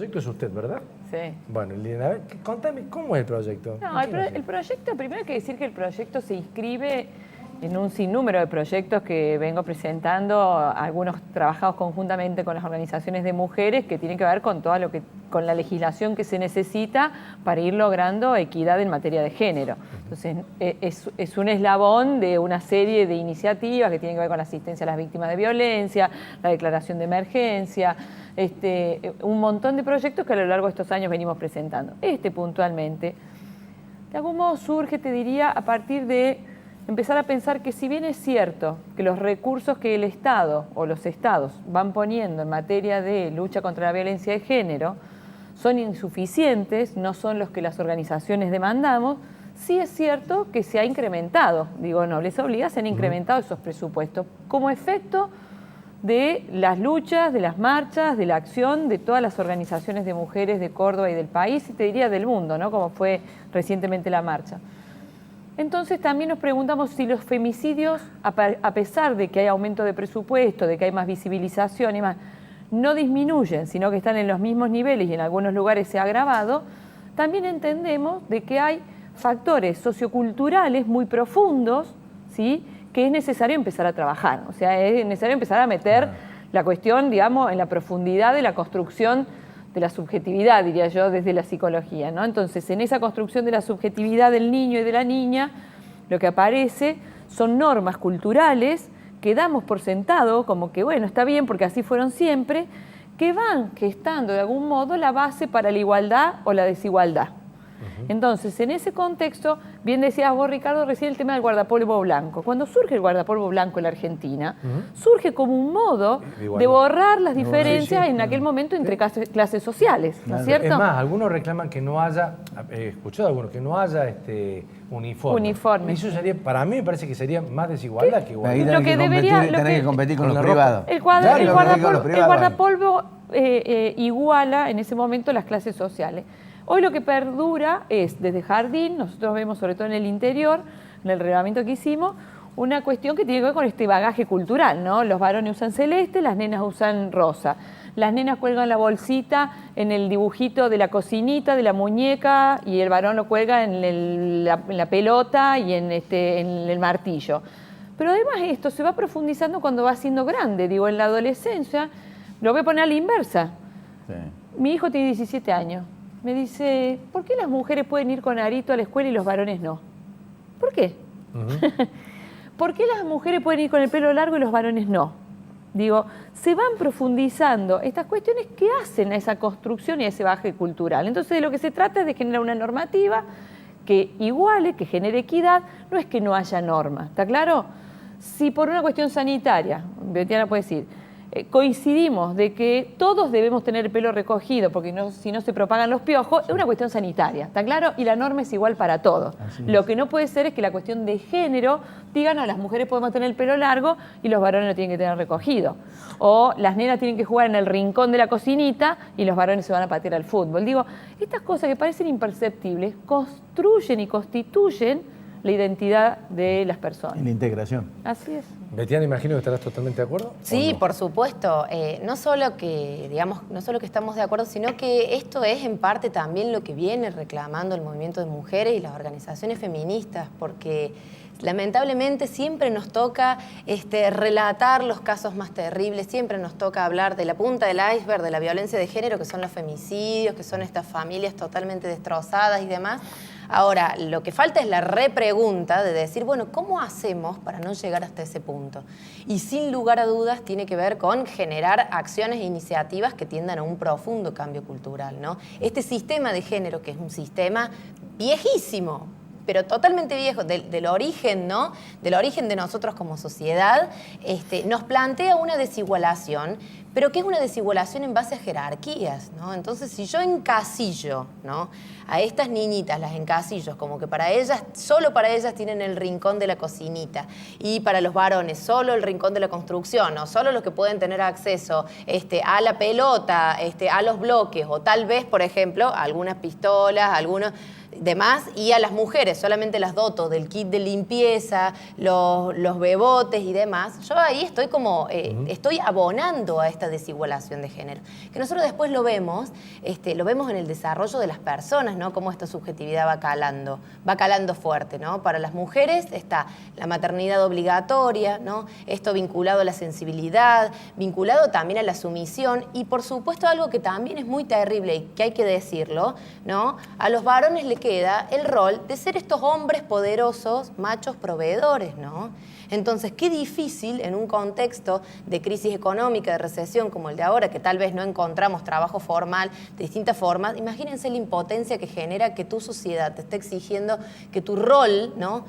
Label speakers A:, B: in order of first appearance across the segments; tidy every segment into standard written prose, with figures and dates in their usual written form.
A: proyecto es usted, ¿verdad?
B: Sí.
A: Bueno, Liliana, a ver, contame, ¿cómo es el proyecto?
B: No, el proyecto, primero hay que decir que el proyecto se inscribe en un sinnúmero de proyectos que vengo presentando, algunos trabajados conjuntamente con las organizaciones de mujeres, que tienen que ver con todo con la legislación que se necesita para ir logrando equidad en materia de género. Entonces, es un eslabón de una serie de iniciativas que tienen que ver con la asistencia a las víctimas de violencia, la declaración de emergencia, un montón de proyectos que a lo largo de estos años venimos presentando. Puntualmente, de algún modo surge, te diría, a partir de empezar a pensar que si bien es cierto que los recursos que el Estado o los Estados van poniendo en materia de lucha contra la violencia de género son insuficientes, no son los que las organizaciones demandamos, sí es cierto que se ha incrementado, digo, no les obliga, se han incrementado esos presupuestos como efecto de las luchas, de las marchas, de la acción de todas las organizaciones de mujeres de Córdoba y del país, y te diría del mundo, ¿no? Como fue recientemente la marcha. Entonces también nos preguntamos si los femicidios, a pesar de que hay aumento de presupuesto, de que hay más visibilización y más, no disminuyen, sino que están en los mismos niveles y en algunos lugares se ha agravado, también entendemos de que hay factores socioculturales muy profundos, ¿sí?, que es necesario empezar a trabajar. O sea, es necesario empezar a meter la cuestión, digamos, en la profundidad de la construcción de la subjetividad, diría yo, desde la psicología, ¿no? Entonces, en esa construcción de la subjetividad del niño y de la niña, lo que aparece son normas culturales que damos por sentado, como que, bueno, está bien porque así fueron siempre, que van gestando de algún modo la base para la igualdad o la desigualdad. Entonces, en ese contexto, bien decías vos, Ricardo, recién el tema del guardapolvo blanco. Cuando surge el guardapolvo blanco en la Argentina, surge como un modo de borrar las diferencias en aquel momento entre clases sociales, ¿no es cierto?
A: Es más, algunos reclaman que no haya, he escuchado a algunos, que no haya uniforme. Eso sería, para mí me parece que sería más desigualdad que igualdad.
C: Lo que debería tener que competir con los privados.
B: El guardapolvo iguala en ese momento las clases sociales. Hoy lo que perdura es, desde jardín, nosotros vemos sobre todo en el interior, en el reglamento que hicimos, una cuestión que tiene que ver con este bagaje cultural, ¿no? Los varones usan celeste, las nenas usan rosa. Las nenas cuelgan la bolsita en el dibujito de la cocinita, de la muñeca, y el varón lo cuelga en la pelota y en el martillo. Pero además esto se va profundizando cuando va siendo grande, digo, en la adolescencia, lo voy a poner a la inversa. Sí. Mi hijo tiene 17 años. Me dice, ¿por qué las mujeres pueden ir con arito a la escuela y los varones no? ¿Por qué? ¿Por qué las mujeres pueden ir con el pelo largo y los varones no? Digo, se van profundizando estas cuestiones que hacen a esa construcción y a ese bagaje cultural. Entonces, de lo que se trata es de generar una normativa que iguale, que genere equidad, no es que no haya norma, ¿está claro? Si por una cuestión sanitaria, Betiana puede decir, coincidimos de que todos debemos tener el pelo recogido porque si no se propagan los piojos, es una cuestión sanitaria, ¿está claro? Y la norma es igual para todos. Lo que no puede ser es que la cuestión de género diga, no, las mujeres podemos tener el pelo largo y los varones lo tienen que tener recogido. O las nenas tienen que jugar en el rincón de la cocinita y los varones se van a patear al fútbol. Digo, estas cosas que parecen imperceptibles construyen y constituyen la identidad de las personas.
C: Y la integración.
B: Así es.
A: Betiana, imagino que estarás totalmente de acuerdo.
D: Sí,
A: no?
D: Por supuesto. No solo que estamos de acuerdo, sino que esto es en parte también lo que viene reclamando el movimiento de mujeres y las organizaciones feministas, porque lamentablemente siempre nos toca relatar los casos más terribles, siempre nos toca hablar de la punta del iceberg de la violencia de género, que son los femicidios, que son estas familias totalmente destrozadas y demás. Ahora, lo que falta es la repregunta de decir, bueno, ¿cómo hacemos para no llegar hasta ese punto? Y sin lugar a dudas tiene que ver con generar acciones e iniciativas que tiendan a un profundo cambio cultural, ¿no? Este sistema de género, que es un sistema viejísimo, pero totalmente viejo, del origen, ¿no? Del origen de nosotros como sociedad, nos plantea una desigualación, pero que es una desigualación en base a jerarquías, ¿no? Entonces, si yo encasillo, ¿no?, a estas niñitas, las encasillo como que para ellas, solo para ellas tienen el rincón de la cocinita, y para los varones solo el rincón de la construcción, o solo los que pueden tener acceso a la pelota, a los bloques, o tal vez, por ejemplo, algunas pistolas, algunos... demás, y a las mujeres solamente las doto del kit de limpieza, los bebotes y demás, yo ahí estoy como, estoy abonando a esta desigualación de género. Que nosotros después lo vemos en el desarrollo de las personas, ¿no? Cómo esta subjetividad va calando fuerte, ¿no? Para las mujeres está la maternidad obligatoria, ¿no? Esto vinculado a la sensibilidad, vinculado también a la sumisión, y por supuesto algo que también es muy terrible y que hay que decirlo, ¿no? A los varones le queda el rol de ser estos hombres poderosos, machos proveedores, ¿no? Entonces, qué difícil en un contexto de crisis económica, de recesión como el de ahora, que tal vez no encontramos trabajo formal de distintas formas. Imagínense la impotencia que genera que tu sociedad te esté exigiendo que tu rol, ¿no?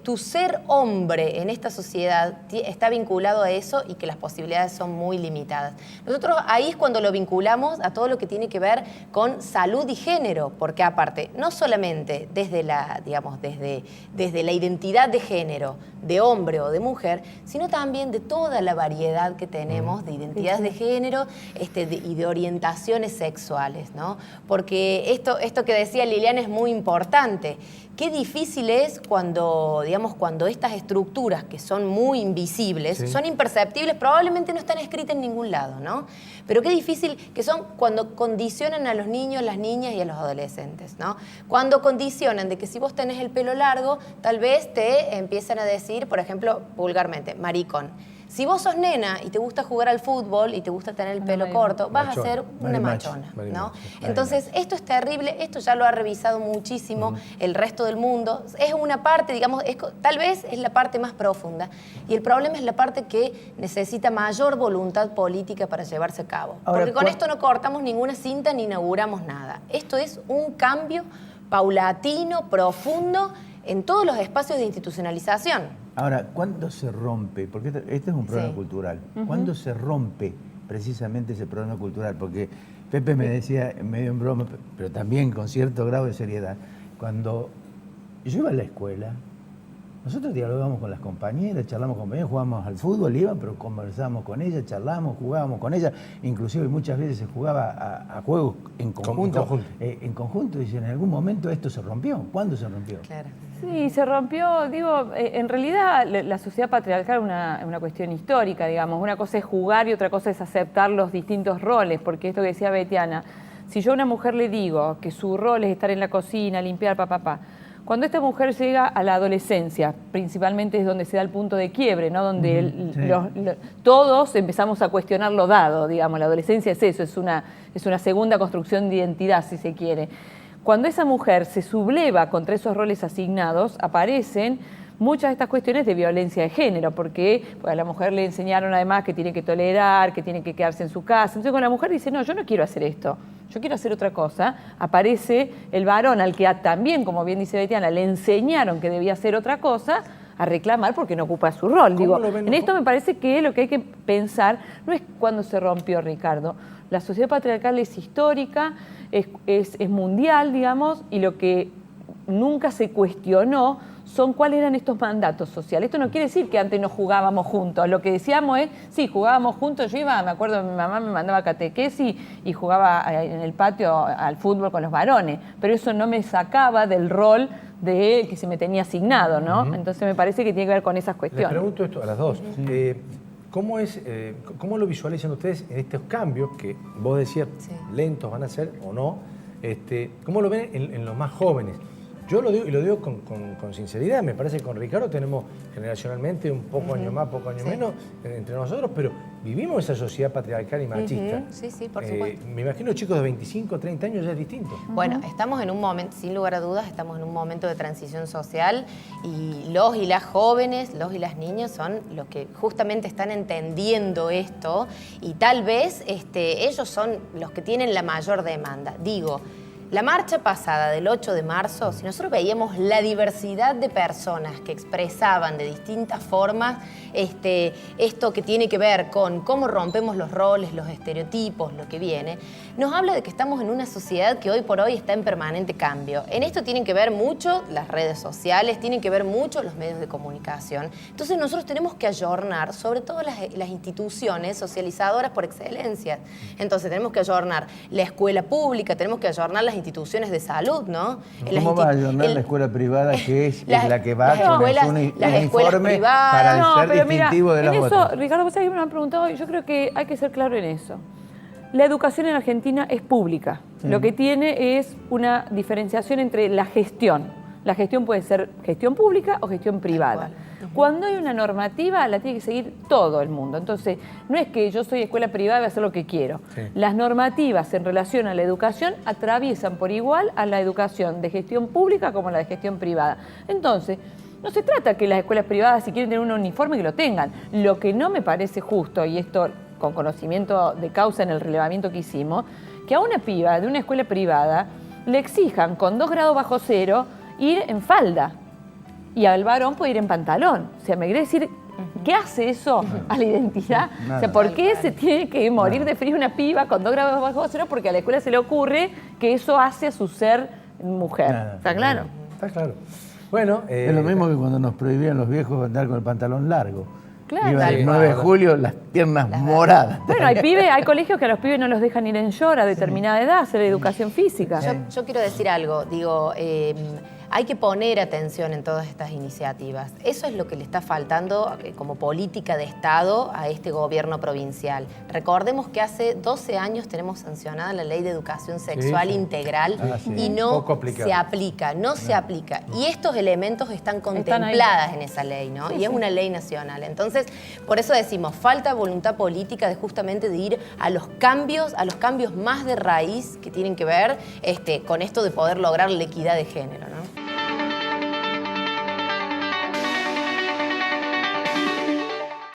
D: Tu ser hombre en esta sociedad está vinculado a eso y que las posibilidades son muy limitadas. Nosotros ahí es cuando lo vinculamos a todo lo que tiene que ver con salud y género, porque aparte, no solamente desde la, digamos, desde la identidad de género, de hombre o de mujer, sino también de toda la variedad que tenemos de identidades de género y de orientaciones sexuales, ¿no? Porque esto que decía Liliana es muy importante. Qué difícil es cuando estas estructuras que son muy invisibles, son imperceptibles, probablemente no están escritas en ningún lado, ¿no? Pero qué difícil que son cuando condicionan a los niños, las niñas y a los adolescentes, ¿no? Cuando condicionan de que si vos tenés el pelo largo, tal vez te empiezan a decir, por ejemplo, vulgarmente, maricón. Si vos sos nena y te gusta jugar al fútbol y te gusta tener el pelo corto, vas a ser una machona, ¿no? Entonces, esto es terrible, esto ya lo ha revisado muchísimo el resto del mundo. Es una parte, digamos, tal vez es la parte más profunda. Y el problema es la parte que necesita mayor voluntad política para llevarse a cabo. Ahora, porque con esto no cortamos ninguna cinta ni inauguramos nada. Esto es un cambio paulatino, profundo, en todos los espacios de institucionalización.
C: Ahora, ¿cuándo se rompe? Porque este es un problema cultural. ¿Cuándo se rompe precisamente ese problema cultural? Porque Pepe me decía, medio en broma, pero también con cierto grado de seriedad, cuando yo iba a la escuela, nosotros dialogábamos con las compañeras, charlamos con compañeras, jugábamos al fútbol, pero conversábamos con ellas, charlábamos, jugábamos con ellas, inclusive muchas veces se jugaba a juegos en conjunto. Y en algún momento esto se rompió. ¿Cuándo se rompió?
B: Claro. Sí, se rompió, en realidad la sociedad patriarcal es una cuestión histórica, digamos. Una cosa es jugar y otra cosa es aceptar los distintos roles, porque esto que decía Betiana, si yo a una mujer le digo que su rol es estar en la cocina, limpiar, cuando esta mujer llega a la adolescencia, principalmente es donde se da el punto de quiebre, ¿no? Donde todos empezamos a cuestionar lo dado, digamos. La adolescencia es eso, es una segunda construcción de identidad, si se quiere. Cuando esa mujer se subleva contra esos roles asignados, aparecen muchas de estas cuestiones de violencia de género, porque a la mujer le enseñaron además que tiene que tolerar, que tiene que quedarse en su casa. Entonces cuando la mujer dice, no, yo no quiero hacer esto, yo quiero hacer otra cosa, aparece el varón al que también, como bien dice Betiana, le enseñaron que debía hacer otra cosa, a reclamar porque no ocupa su rol. En esto me parece que lo que hay que pensar no es cuándo se rompió, Ricardo. La sociedad patriarcal es histórica, es mundial, digamos, y lo que nunca se cuestionó son cuáles eran estos mandatos sociales. Esto no quiere decir que antes no jugábamos juntos. Lo que decíamos es, sí, jugábamos juntos. Yo iba, me acuerdo, mi mamá me mandaba a catequesis y jugaba en el patio al fútbol con los varones, pero eso no me sacaba del rol de que se me tenía asignado, ¿no? Entonces me parece que tiene que ver con esas cuestiones.
A: Les pregunto esto a las dos. ¿Cómo lo visualizan ustedes en estos cambios que vos decías lentos van a ser o no? ¿Cómo lo ven en los más jóvenes? Yo lo digo, y lo digo con sinceridad, me parece que con Ricardo tenemos generacionalmente un poco año más, poco año menos entre nosotros, pero vivimos esa sociedad patriarcal y machista.
D: Sí, por supuesto.
A: Me imagino chicos de 25, 30 años ya es distinto.
D: Bueno, estamos en un momento, sin lugar a dudas, estamos en un momento de transición social y los y las jóvenes, los y las niñas son los que justamente están entendiendo esto y tal vez ellos son los que tienen la mayor demanda. Digo, la marcha pasada del 8 de marzo, si nosotros veíamos la diversidad de personas que expresaban de distintas formas esto que tiene que ver con cómo rompemos los roles, los estereotipos, lo que viene, nos habla de que estamos en una sociedad que hoy por hoy está en permanente cambio. En esto tienen que ver mucho las redes sociales, tienen que ver mucho los medios de comunicación. Entonces nosotros tenemos que ayornar, sobre todo las instituciones socializadoras por excelencia. Entonces tenemos que ayornar la escuela pública, tenemos que ayornar las instituciones de salud, ¿no?
C: ¿Cómo va a ayornar la escuela privada que es la que va
D: las
C: con
D: escuelas-
C: un
D: las escuelas
C: uniforme
D: privadas?
C: para
B: No,
C: ser
B: pero mira,
C: distintivo de
B: en
C: las
B: eso,
C: otras?
B: Ricardo, vos sabés que me han preguntado, y yo creo que hay que ser claro en eso. La educación en Argentina es pública. Lo que tiene es una diferenciación entre la gestión. La gestión puede ser gestión pública o gestión privada. Cuando hay una normativa, la tiene que seguir todo el mundo. Entonces, no es que yo soy escuela privada y voy a hacer lo que quiero.
A: Sí.
B: Las normativas en relación a la educación atraviesan por igual a la educación de gestión pública como la de gestión privada. Entonces, no se trata que las escuelas privadas, si quieren tener un uniforme, que lo tengan. Lo que no me parece justo, y esto con conocimiento de causa en el relevamiento que hicimos, que a una piba de una escuela privada le exijan con 2 grados bajo cero ir en falda y al varón puede ir en pantalón. O sea, me quiere decir, ¿qué hace eso a la identidad?
C: Nada.
B: O sea, ¿por qué se tiene que morir de frío una piba con 2 grados bajo cero? Porque a la escuela se le ocurre que eso hace a su ser mujer.
C: Nada.
B: ¿Está claro?
A: Está claro. Bueno,
C: Es lo mismo que cuando nos prohibían los viejos andar con el pantalón largo.
B: Claro.
C: Iba el
A: Sí,
C: 9 de
A: claro.
C: julio, las piernas moradas.
B: Bueno, hay colegios que a los pibes no los dejan ir en short a determinada edad, hacer educación física.
D: Yo quiero decir algo, digo, hay que poner atención en todas estas iniciativas. Eso es lo que le está faltando como política de Estado a este gobierno provincial. Recordemos que hace 12 años tenemos sancionada la Ley de Educación Sexual
A: sí.
D: Integral
C: sí.
D: y no
A: Poco aplicada.
D: se aplica, no se aplica. Y estos elementos están
B: ahí.
D: contempladas en esa ley, ¿no? Y es una ley nacional. Entonces, por eso decimos, falta voluntad política de justamente de ir a los cambios más de raíz que tienen que ver con esto de poder lograr la equidad de género, ¿no?